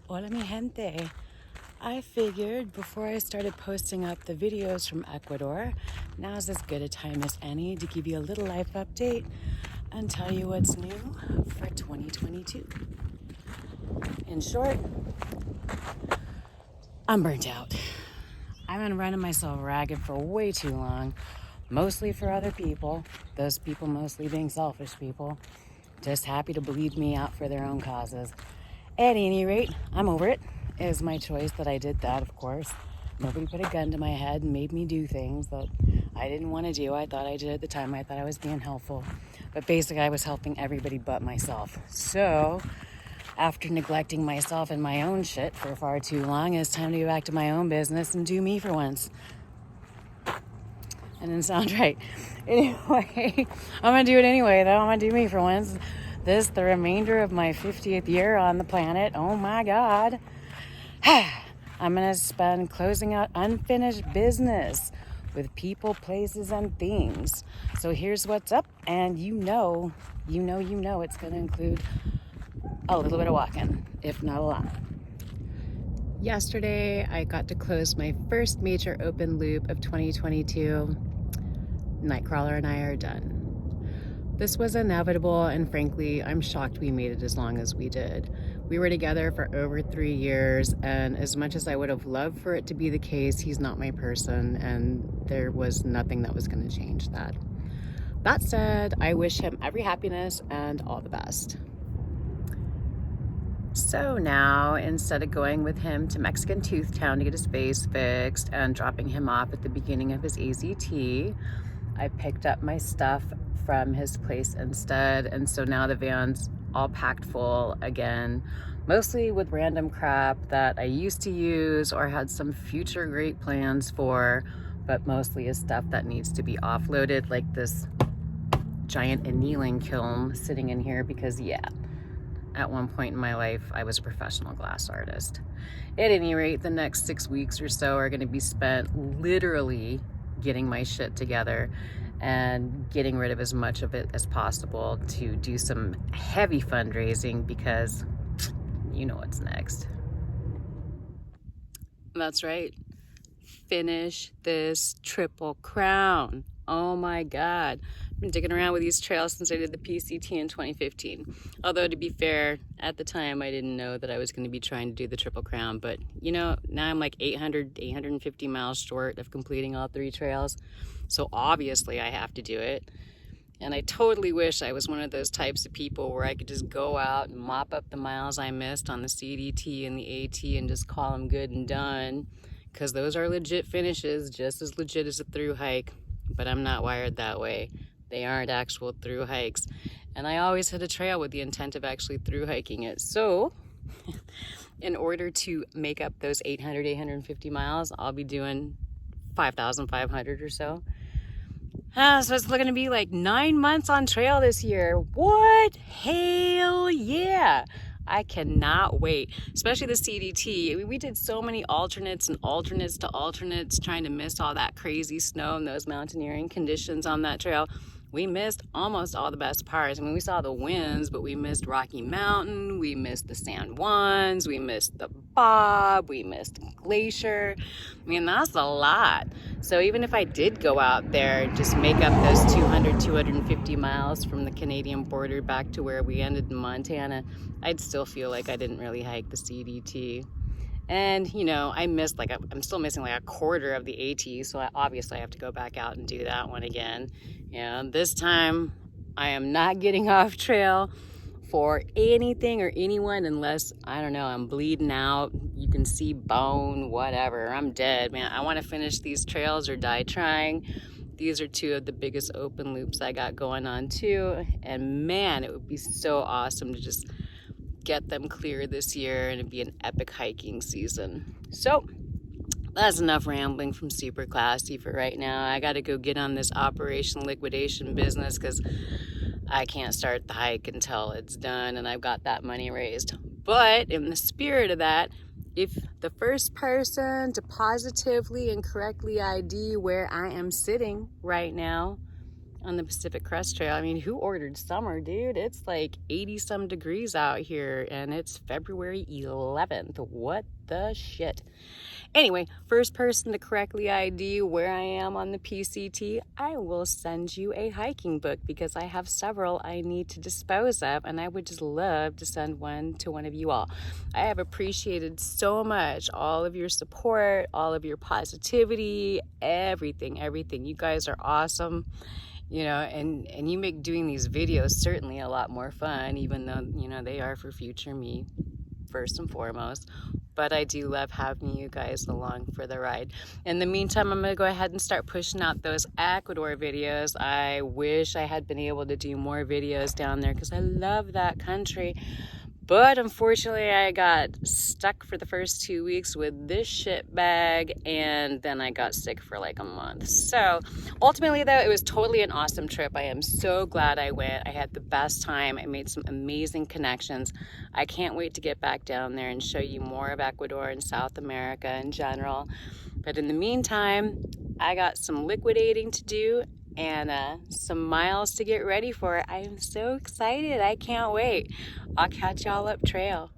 Hola mi gente. I figured before I started posting up the videos from Ecuador, now's as good a time as any to give you a little life update and tell you what's new for 2022. In short, I'm burnt out. I've been running myself ragged for way too long, mostly for other people, those people mostly being selfish people, just happy to bleed me out for their own causes. At any rate, I'm over it. It was my choice that I did that, of course. Nobody put a gun to my head and made me do things that I didn't want to do. I thought I did at the time. I thought I was being helpful. But basically, I was helping everybody but myself. So, after neglecting myself and my own shit for far too long, it's time to go back to my own business and do me for once. And didn't sound right. Anyway, I'm going to do it anyway, though. I'm going to do me for once. The remainder of my 50th year on the planet. Oh my God. I'm going to spend closing out unfinished business with people, places, and things. So here's what's up. And you know it's going to include a little bit of walking, if not a lot. Yesterday, I got to close my first major open loop of 2022. Nightcrawler and I are done. This was inevitable, and frankly, I'm shocked we made it as long as we did. We were together for over 3 years, and as much as I would have loved for it to be the case, he's not my person, and there was nothing that was going to change that. That said, I wish him every happiness and all the best. So now, instead of going with him to Mexican Tooth Town to get his face fixed and dropping him off at the beginning of his AZT, I picked up my stuff from his place instead, and so now the van's all packed full again, mostly with random crap that I used to use or had some future great plans for, but mostly is stuff that needs to be offloaded, like this giant annealing kiln sitting in here because, at one point in my life, I was a professional glass artist. At any rate, the next 6 weeks or so are going to be spent literally getting my shit together and getting rid of as much of it as possible to do some heavy fundraising because you know what's next. That's right. Finish this Triple Crown. Oh my God. I've been digging around with these trails since I did the PCT in 2015. Although, to be fair, at the time I didn't know that I was going to be trying to do the Triple Crown. But, now I'm like 850 miles short of completing all 3 trails. So obviously I have to do it. And I totally wish I was one of those types of people where I could just go out and mop up the miles I missed on the CDT and the AT and just call them good and done. Because those are legit finishes, just as legit as a through hike. But I'm not wired that way. They aren't actual through hikes. And I always hit a trail with the intent of actually through hiking it. So in order to make up those 850 miles, I'll be doing 5,500 or so. So it's looking to be like 9 months on trail this year. What? Hell yeah. I cannot wait, especially the CDT. We did so many alternates and alternates to alternates, trying to miss all that crazy snow and those mountaineering conditions on that trail. We missed almost all the best parts. I mean, we saw the winds, but we missed Rocky Mountain, we missed the San Juans, we missed the Bob, we missed Glacier. I mean, that's a lot. So even if I did go out there and just make up those 250 miles from the Canadian border back to where we ended in Montana, I'd still feel like I didn't really hike the CDT. And, I missed I'm still missing like a quarter of the AT, so obviously I have to go back out and do that one again. And this time I am not getting off trail for anything or anyone unless, I don't know, I'm bleeding out, you can see bone, whatever, I'm dead, man. I want to finish these trails or die trying. These are 2 of the biggest open loops I got going on too. And man, it would be so awesome to just get them clear this year and it'd be an epic hiking season. So that's enough rambling from SuperClassy for right now. I got to go get on this operation liquidation business because I can't start the hike until it's done and I've got that money raised. But in the spirit of that, if the first person to positively and correctly ID where I am sitting right now on the Pacific Crest Trail. I mean, who ordered summer, dude? It's like 80 some degrees out here and it's February 11th. What the shit? Anyway, first person to correctly ID where I am on the PCT, I will send you a hiking book because I have several I need to dispose of, and I would just love to send one to one of you all. I have appreciated so much all of your support, all of your positivity, everything. You guys are awesome. You know, and you make doing these videos certainly a lot more fun, even though, you know, they are for future me first and foremost. But I do love having you guys along for the ride. In the meantime, I'm gonna go ahead and start pushing out those Ecuador videos. I wish I had been able to do more videos down there because I love that country. But unfortunately, I got stuck for the first 2 weeks with this shit bag, and then I got sick for like a month. So ultimately, though, it was totally an awesome trip. I am so glad I went. I had the best time. I made some amazing connections. I can't wait to get back down there and show you more of Ecuador and South America in general. But in the meantime, I got some liquidating to do and some miles to get ready for. I am so excited. I can't wait. I'll catch y'all up trail.